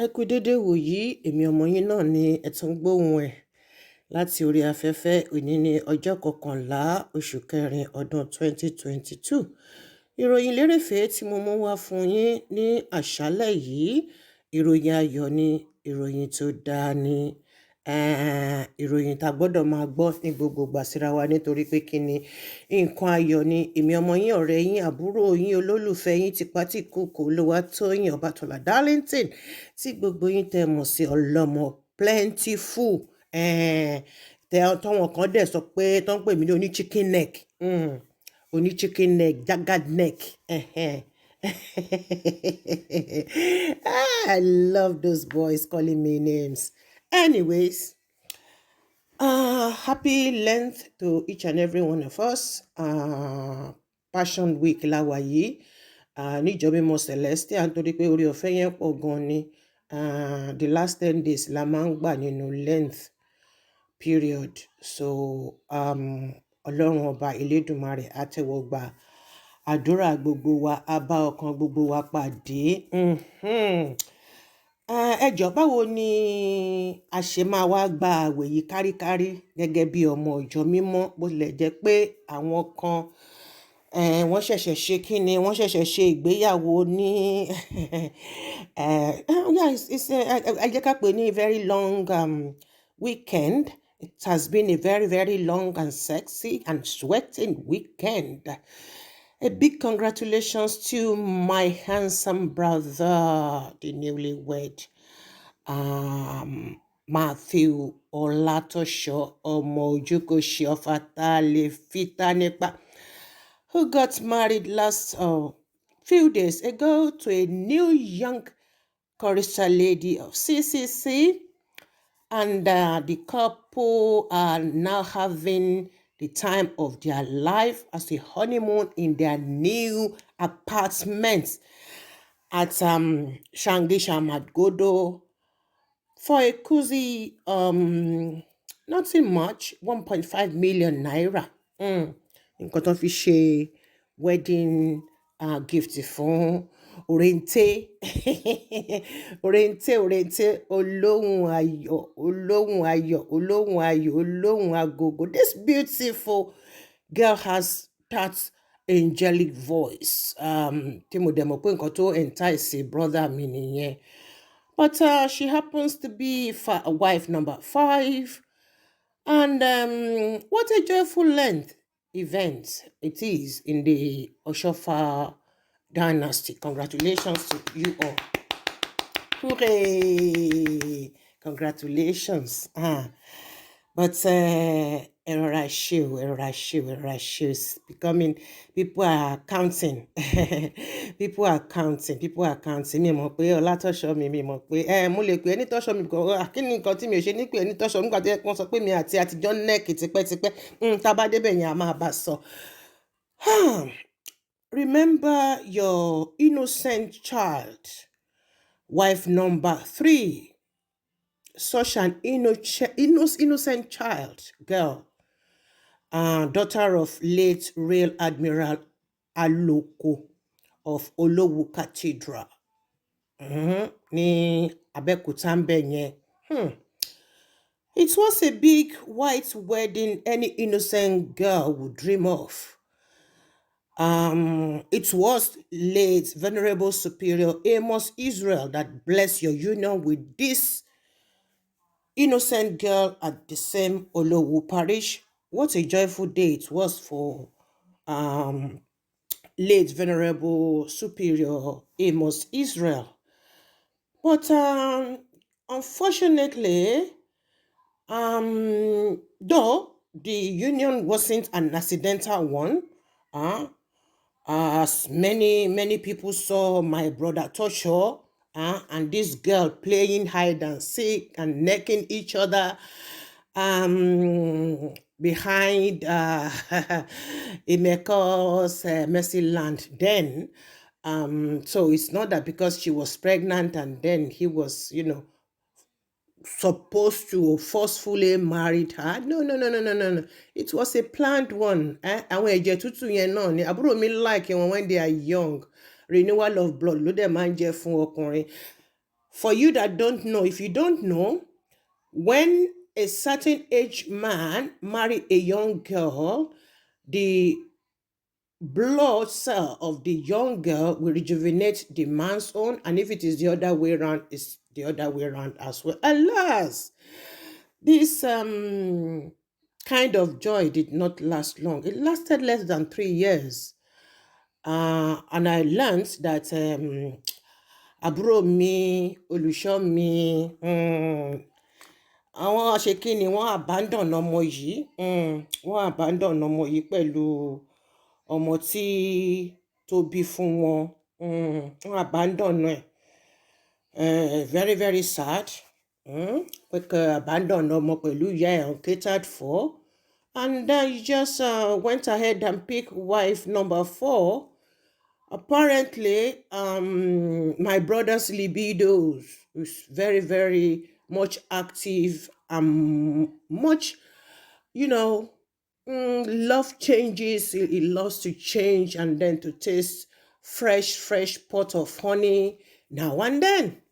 Ẹ kú dédé wòyí, èmi ọmọ yín náà ni ẹ tún gbóhùn ẹ̀ láti orí afẹ́fẹ́. Òní ní ọjọ́ 11 oṣù kẹrin ọdún 2022. Ìròyìn lérèfé tí mo mú wá fún yín ní àṣálẹ́ yìí, ìròyìn ayọ̀ ni, ìròyìn tó dáa ni, ìròyìn tá gbọ́dọ̀ máa gbọ́ ní gbogbo ìgbà síra wa nítorí pé kí ni nǹkan ayọ̀ ni. Èmi ọmọ yín, ọ̀rẹ́ yín, àbúrò yín, olólùfẹ́ yín tipátìkúùkù Olúwatóyìn Ọbátọ́lá Darlington tí gbogbo yín tẹ́ mọ̀ sí ọlọ́mọ plentiful. Tọ́wọ̀n kan dẹ̀ sọ pé tó ń pè mí ní oní chicken neck, oní chicken neck, jagged neck. I love those boys calling me names. Anyways, happy Lent to each and every one of us. Passion Week la wà yìí, níjọ́ mímọ́ Celestial, nítorí pé orí ọ̀fẹ́ yẹn pọ̀ gan ni. The last 10 days la máa ń gbà nínú Lent period. So Ọlọ́run ọba Elédùmarè á tẹ́wọ́ gba àdúrà gbogbo wa, á bá ọkàn gbogbo wa pàdé. Ẹ jọ̀ọ́, báwo ni a ṣe máa wá gba àwẹ̀ yìí káríkárí gẹ́gẹ́ bí ọmọ ìjọ mímọ́, bó tilẹ̀ jẹ́ pé àwọn kan wọ́n ṣẹ̀ṣẹ̀ ṣe kíni, wọ́n ṣẹ̀ṣẹ̀ ṣe ìgbéyàwó ní ẹ jẹ́ ká pè ní very long weekend. It has been a very, very long and sexy and sweating weekend. A big congratulations to my handsome brother, the newlywed, Matthew OLATOSHO OSCHOFFA, who got married last few days ago to a new young chorister lady of CCC. And the couple are now having the time of their life as a honeymoon in their new apartment at Shangisha Madgodo for a cozy, nothing much, 1.5 million naira. Nǹkan tó fi ṣe wedding gift fún Orente olóhùn ayọ̀ agogo. This beautiful girl has that angelic voice. Tí mo dẹ̀ mọ̀ pé nǹkan tó entice brother mi nìyẹn. But she happens to be wife number 5. And what a joyful Lent event it is in the Oshoffa dynasty. Congratulations to you all. Hooray! Congratulations. But error is becoming, people are counting. People are counting. Mi mọ̀ pé Ọlátọ́ṣọ mi mọ̀ pé mo lè pè ẹni tọ́ṣọ mi kí ni nǹkan tí mi ò ṣe ní pé ẹni tọ́ṣọ nígbà tó yẹ kí wọ́n sọ pé mi àti àtijọ́ nẹ́ẹ̀kì tipẹ́tipẹ́. Tá bá débẹ̀ yẹn a máa bá sọ. Remember your innocent child, wife number 3. Such an innocent child, girl, daughter of late Rear Admiral Aloko of Olowo Cathedral, ní Abẹ́òkúta ń bẹ̀ yẹn. It was a big white wedding any innocent girl would dream of. It was late Venerable Superior Amos Israel that blessed your union with this innocent girl at the same Olowo parish. What a joyful day it was for late Venerable Superior Amos Israel. But unfortunately, though the union wasn't an accidental one, as many people saw my brother Tosho and this girl playing hide and seek and necking each other behind Imeko's Mercy Land then. So it's not that because she was pregnant and then he was, supposed to forcefully married her. No. It was a planned one. Àwọn ẹ̀jẹ̀ tútù yẹn náà ni àbúrò mi like wọn when they are young. Renewal of blood ló dẹ̀ máa ń jẹ́ fún ọkùnrin. For you that don't know, if you don't know, when a certain age man marry a young girl, the blood cell of the young girl will rejuvenate the man's own, and if it is the other way around, it's the other way around as well. Alas, this kind of joy did not last long. It lasted less than 3 years. And I learned that àbúrò mi, olùṣọ́ mi, àwọn àṣekínni wọ́n abandon ọmọ yìí, wọ́n abandon ọmọ yìí pẹ̀lú ọmọ tí tó bí fún wọn, wọ́n abandon ẹ̀. Very very sad. Pé abandon ọmọ pẹ̀lú ìyá ẹ̀ uncatered for. And then you just went ahead and picked wife number 4. Apparently, my brother's libido is very, very much active and much, love changes. He loves to change and then to taste fresh pot of honey now and then.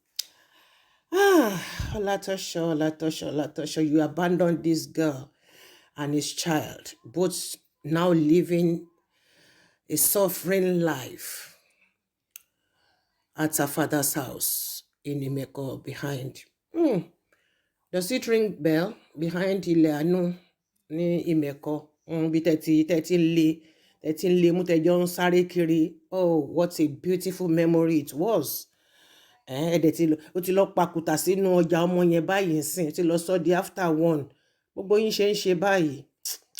OLATOSHO, you abandoned this girl and his child, both now living a suffering life at her father's house in Imeko behind. Does it ring bell? Behind Ileanu ní Imeko. Bí tẹ́tí lé mú tẹ́jọ́ ń sáré kiri. Oh, what a beautiful memory it was. Ó ti lọ pakùtà sínú ọjà ọmọ yẹn báyìí nsìn. Ó ti lọ sọ di after one. Gbogbo yín ṣe ń ṣe báyìí.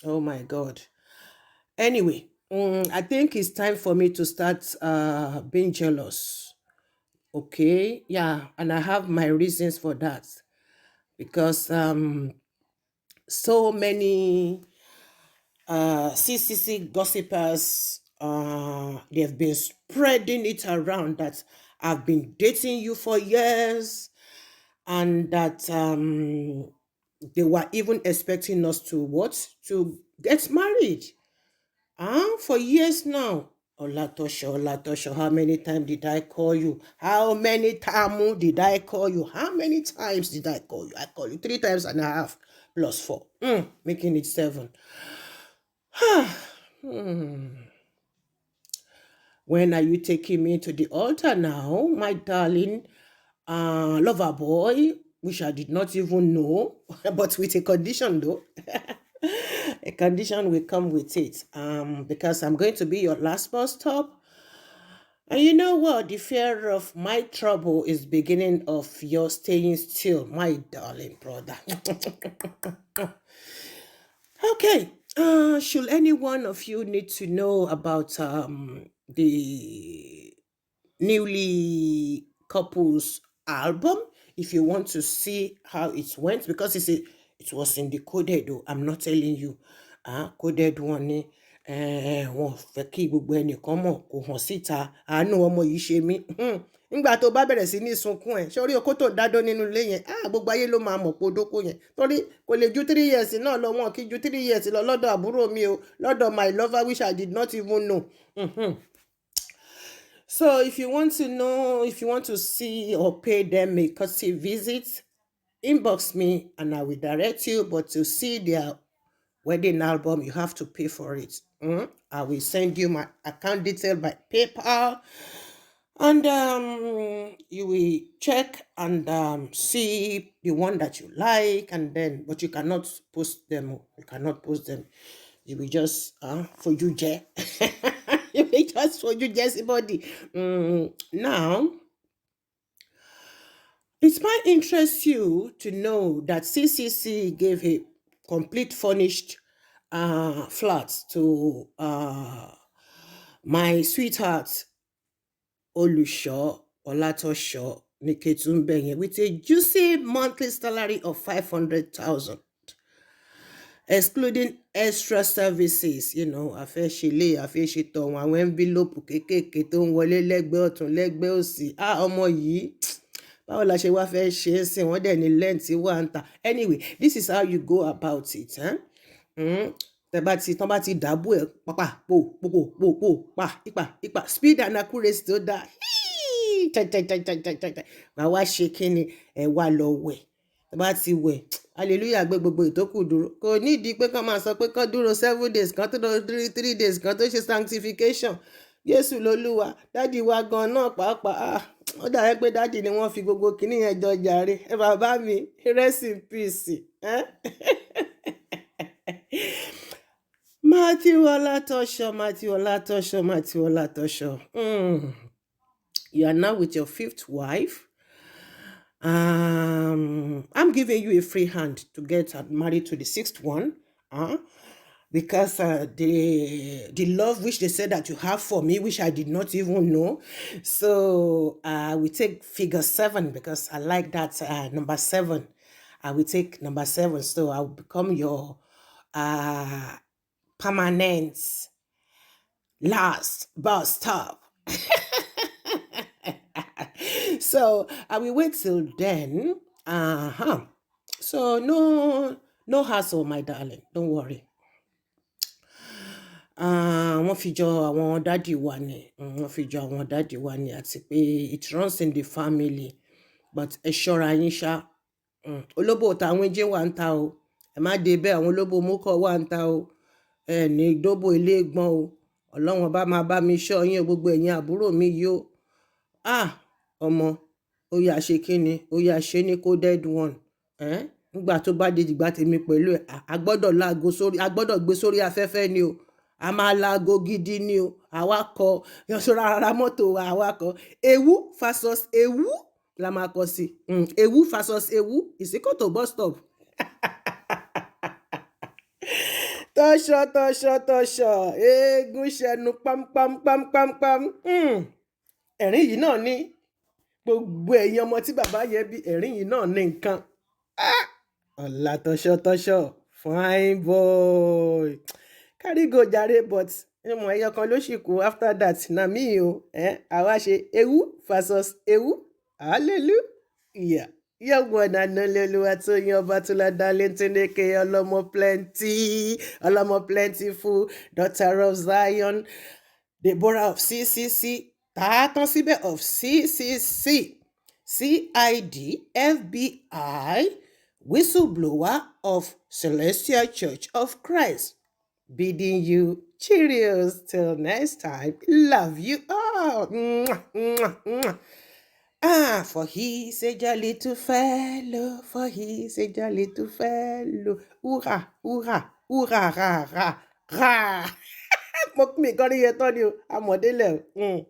Oh my God. Anyway, I think it's time for me to start being jealous. Okay, yeah, and I have my reasons for that. Because so many CCC gossipers, they have been spreading it around that I've been dating you for years, and that they were even expecting us to get married. For years now. OLATOSHO, how many times did I call you? How many times did I call you? How many times did I call you? I called you 3.5 plus 4, making it 7. When are you taking me to the altar now, my darling lover boy, which I did not even know, but with a condition though. A condition will come with it, because I'm going to be your last bus stop. And you know what? The fear of my trouble is beginning of your staying still, my darling brother. Okay. Should any one of you need to know about the newly couples album, if you want to see how it went, because it was in the coded, though. I'm not telling you. Coded one ni wọ́n fẹ́ kí gbogbo ẹnìkan mọ̀ kò hàn síta. Àánú ọmọ yìí ṣe mí. Nígbà tó bá bẹ̀rẹ̀ sí ní sunkún ẹ̀, ṣé orí okó tó dádó nínú ilé yẹn, gbogbo ayé ló máa mọ̀ pé odókó yẹn. Torí kò lè ju 3 years náà lọ, wọn kì í ju 3 years lọ lọ́dọ̀ àbúrò mi o, lọ́dọ̀ my lover which I did not even know. So if you want to know, if you want to see or pay them a courtesy visit, inbox me and I will direct you. But to see their wedding album, you have to pay for it. I will send you my account detail by PayPal, and you will check and see the one that you like, and then, but you cannot post them. You cannot post them. You will just for you, Jay. You will just for you, Jesse body. Now, it might interest you to know that CCC gave a complete furnished flat to my sweetheart OLATOSHO Niketumbenye with a juicy monthly salary of 500,000, excluding extra services. Àfẹ́ ṣe ilé, àfẹ́ ṣe tọ̀hún, àwọn envelope kéékèèké tó ń wọlé lẹ́gbẹ̀ẹ́ ọ̀tún lẹ́gbẹ̀ẹ́ òsì. Ọmọ yìí báwo la ṣe wá fẹ́ ṣe é sìn, wọ́n dẹ̀ ní lẹ́ǹtì wà ń ta. Anyway, this is how you go about it. Tán bá ti dàbò ẹ̀ pápá pò pa ipa speed and accuracy tó dáa. màá wá ṣe kí ni ẹ wá lọ wẹ̀ tó bá ti wẹ̀ hallelujah gbé gbogbo ìtókù dúró kò nídìí pé kán máa sọ pé kán dúró 7 days kan tó lọ 3 days kan tó ṣe sanctification Jésù lolúwa dádì wa gan náà pàápàá ó dàbí pé dádì ni wọ́n fi gbogbo kinní yẹn jọ jàre ẹ bàbá mi rest in peace. Matthew OLATOSHO. You are now with your 5th wife. I'm giving you a free hand to get married to the 6th one. Because the love which they said that you have for me, which I did not even know. So we take figure 7 because I like that number 7. I will take number 7. So I will become your permanent last bus stop. So I will wait till then. So no hassle, my darling. Don't worry. Wọ́n fi jọ àwọn dádì wa ni. Wọ́n fi jọ àwọn dádì wa ni àti pé it runs in the family. But ẹ ṣọ́ra yín ṣá. Olóbò táwọn ẹjẹ́ wà ń ta o. Ẹ má dé bẹ́ẹ̀ àwọn olóbò mókọ̀ wà ń ta o. Ẹ ní dóbò ilé gbọ́n o. Ọlọ́run bá máa bá mi ṣọ́ yín gbogbo ẹ̀yin àbúrò mi yìí o. Ọmọ ó yá ṣe kíni ó yá ṣe ní coded one. Nígbà tó bá dé ìgbà tèmi pẹ̀lú ẹ̀ a gbọ́dọ̀ láago sórí a gbọ́dọ̀ gbé sórí afẹ́fẹ́ ni o. A máa láago gidi ni o. Àwakọ̀ yọ̀ṣọ́ra ara mọ́tò àwakọ̀ ewu versus ewu la máa kọ sí. Ewu versus ewu is equal to bus stop. Tọ́ṣọ́ eégún ṣẹnu pam. Ẹ̀rín yìí náà ní gbogbo ẹ̀yin ọmọ tí bàbá yẹn bí ẹ̀rín yìí náà ní nǹkan. OLATOSHO fine boy carry go jare but mo ẹyọ kan ló sì kú after that na mi o àwa ṣe ewu versus ewu hallelujah yọ̀gbọ̀n nànà lẹ́lúwa tó yan ọba tó ládá létínékè ọlọ́mọ plentiful daughter of Zion Deborah of CCC tààtàn síbẹ̀ of CCC CID FBI whistleblower of Celestial Church of Christ bidding you cheerios till next time. Love you all. For he's a jolly little fellow, for he's a jolly little fellow. Hurrah, hurrah, hurrah, rah, rah, rah. Mo kí mi kọ́ ní iye tán ni o, àmọ̀délẹ̀ o.